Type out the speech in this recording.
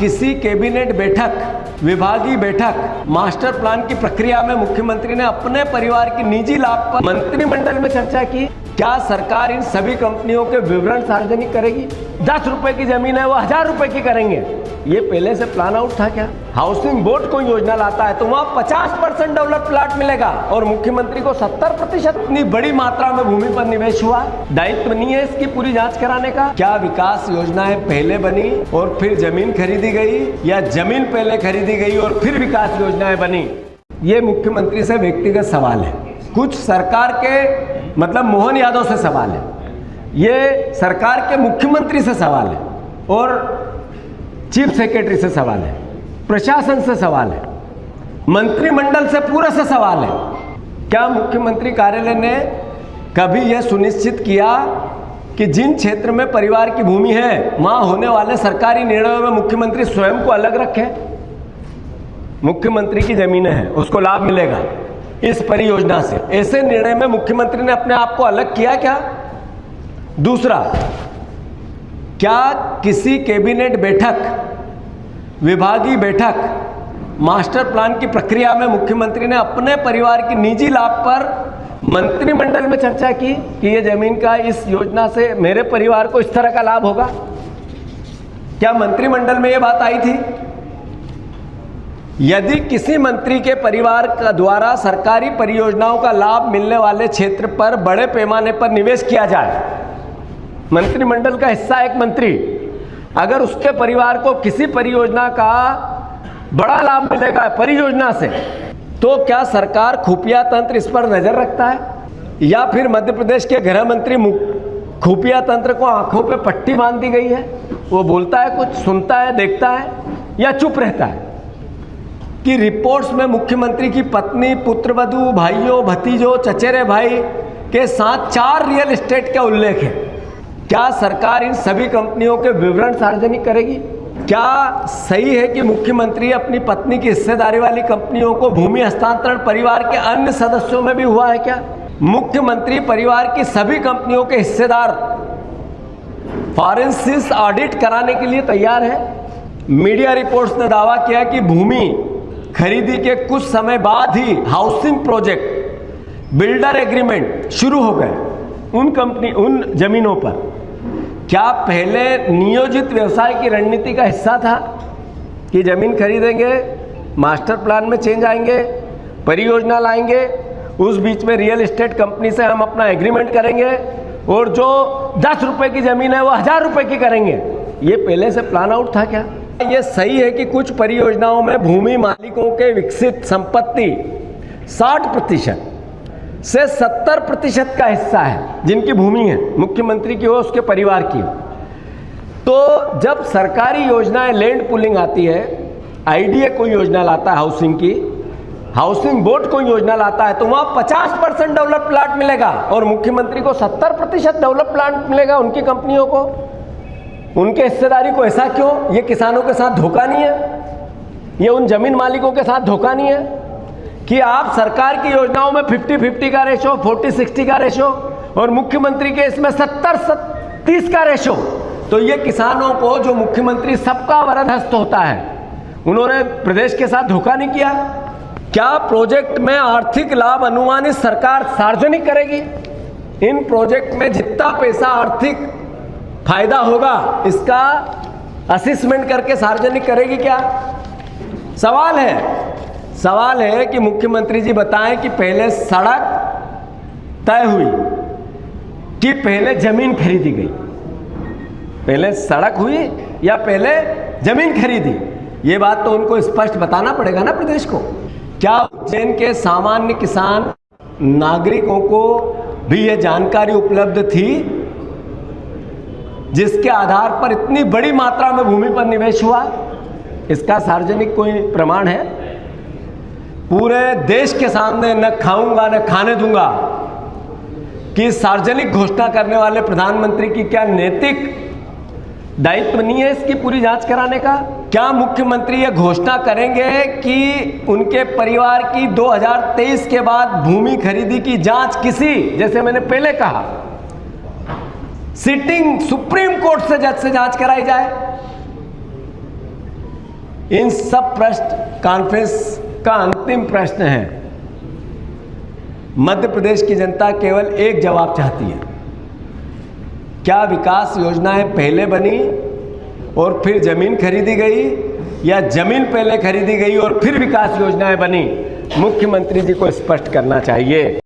किसी कैबिनेट बैठक, विभागीय बैठक, मास्टर प्लान की प्रक्रिया में मुख्यमंत्री ने अपने परिवार की निजी लाभ पर मंत्रिमंडल में चर्चा की? क्या सरकार इन सभी कंपनियों के विवरण सार्वजनिक करेगी? 10 रुपए की जमीन है वो 1000 रुपए की करेंगे, ये पहले से प्लान आउट था क्या? हाउसिंग बोर्ड कोई योजना लाता है तो वहां 50% डेवलप प्लाट मिलेगा और मुख्यमंत्री को 70%। इतनी बड़ी मात्रा में भूमि पर निवेश हुआ, दायित्व नहीं है इसकी पूरी जांच कराने का? क्या विकास योजनाएं पहले बनी और फिर जमीन खरीदी गई, या जमीन पहले खरीदी गई और फिर विकास योजनाएं बनी? ये मुख्यमंत्री से व्यक्तिगत सवाल है, कुछ सरकार के मतलब मोहन यादव से सवाल है, ये सरकार के मुख्यमंत्री से सवाल है और चीफ सेक्रेटरी से सवाल है, प्रशासन से सवाल है, मंत्रिमंडल से पूरे से सवाल है। क्या मुख्यमंत्री कार्यालय ने कभी यह सुनिश्चित किया कि जिन क्षेत्र में परिवार की भूमि है वहां होने वाले सरकारी निर्णयों में मुख्यमंत्री स्वयं को अलग रखे? मुख्यमंत्री की जमीनें हैं, उसको लाभ मिलेगा इस परियोजना से, ऐसे निर्णय में मुख्यमंत्री ने अपने आप को अलग किया क्या? दूसरा, क्या किसी कैबिनेट बैठक, विभागीय बैठक, मास्टर प्लान की प्रक्रिया में मुख्यमंत्री ने अपने परिवार की निजी लाभ पर मंत्रिमंडल में चर्चा की कि ये जमीन का इस योजना से मेरे परिवार को इस तरह का लाभ होगा? क्या मंत्रिमंडल में ये बात आई थी? यदि किसी मंत्री के परिवार का द्वारा सरकारी परियोजनाओं का लाभ मिलने वाले क्षेत्र पर बड़े पैमाने पर निवेश किया जाए, मंत्रिमंडल का हिस्सा एक मंत्री, अगर उसके परिवार को किसी परियोजना का बड़ा लाभ मिलेगा परियोजना से, तो क्या सरकार खुफिया तंत्र इस पर नजर रखता है? या फिर मध्य प्रदेश के गृह मंत्री खुफिया तंत्र को आंखों पे पट्टी बांध दी गई है, वो बोलता है कुछ, सुनता है, देखता है या चुप रहता है? कि रिपोर्ट्स में मुख्यमंत्री की पत्नी, पुत्रवधू, भाइयों, भतीजों, चचेरे भाई के साथ 4 रियल एस्टेट का उल्लेख है। क्या सरकार इन सभी कंपनियों के विवरण सार्वजनिक करेगी? क्या सही है कि मुख्यमंत्री अपनी पत्नी की हिस्सेदारी वाली कंपनियों को भूमि हस्तांतरण परिवार के अन्य सदस्यों में भी हुआ है क्या? मुख्यमंत्री परिवार की सभी कंपनियों के हिस्सेदार फॉरेंसिक ऑडिट कराने के लिए तैयार है। मीडिया रिपोर्ट्स ने दावा किया कि भूमि खरीदी के कुछ समय बाद ही हाउसिंग प्रोजेक्ट, बिल्डर एग्रीमेंट शुरू हो गए उन जमीनों पर। क्या पहले नियोजित व्यवसाय की रणनीति का हिस्सा था कि जमीन खरीदेंगे, मास्टर प्लान में चेंज आएंगे, परियोजना लाएंगे, उस बीच में रियल एस्टेट कंपनी से हम अपना एग्रीमेंट करेंगे और जो 10 रुपए की जमीन है वो 1000 रुपए की करेंगे? ये पहले से प्लान आउट था क्या? ये सही है कि कुछ परियोजनाओं में भूमि मालिकों के विकसित संपत्ति 60% से 70% का हिस्सा है, जिनकी भूमि है, मुख्यमंत्री की हो, उसके परिवार की हो। तो जब सरकारी योजनाएं लैंड पुलिंग आती है, आईडीए कोई योजना लाता है हाउसिंग की, हाउसिंग बोर्ड कोई योजना लाता है, तो वहां 50% डेवलप प्लाट मिलेगा और मुख्यमंत्री को 70% डेवलप प्लाट मिलेगा उनकी कंपनियों को, उनके हिस्सेदारी को। ऐसा क्यों? ये किसानों के साथ धोखा नहीं है? ये उन जमीन मालिकों के साथ धोखा नहीं है कि आप सरकार की योजनाओं में 50-50 का रेशो, 40-60 का रेशो और मुख्यमंत्री के इसमें 70-30 का रेशो? तो ये किसानों को, जो मुख्यमंत्री सबका वरदहस्त होता है, उन्होंने प्रदेश के साथ धोखा नहीं किया? क्या प्रोजेक्ट में आर्थिक लाभ अनुमानित सरकार सार्वजनिक करेगी? इन प्रोजेक्ट में जितना पैसा आर्थिक फायदा होगा इसका असेसमेंट करके सार्वजनिक करेगी क्या? सवाल है कि मुख्यमंत्री जी बताएं कि पहले सड़क तय हुई कि पहले जमीन खरीदी गई? पहले सड़क हुई या पहले जमीन खरीदी? ये बात तो उनको स्पष्ट बताना पड़ेगा ना प्रदेश को। क्या उज्जैन के सामान्य किसान नागरिकों को भी ये जानकारी उपलब्ध थी जिसके आधार पर इतनी बड़ी मात्रा में भूमि पर निवेश हुआ? इसका सार्वजनिक कोई प्रमाण है? पूरे देश के सामने न खाऊंगा न खाने दूंगा कि सार्वजनिक घोषणा करने वाले प्रधानमंत्री की क्या नैतिक दायित्व नहीं है इसकी पूरी जांच कराने का? क्या मुख्यमंत्री ये घोषणा करेंगे कि उनके परिवार की 2023 के बाद भूमि खरीदी की जांच किसी, जैसे मैंने पहले कहा, सिटिंग सुप्रीम कोर्ट से जज से जांच कराई जाए? इन सब प्रश्न कॉन्फ्रेंस का अंतिम प्रश्न है। मध्य प्रदेश की जनता केवल एक जवाब चाहती है, क्या विकास योजनाएं पहले बनी और फिर जमीन खरीदी गई, या जमीन पहले खरीदी गई और फिर विकास योजनाएं बनी? मुख्यमंत्री जी को स्पष्ट करना चाहिए।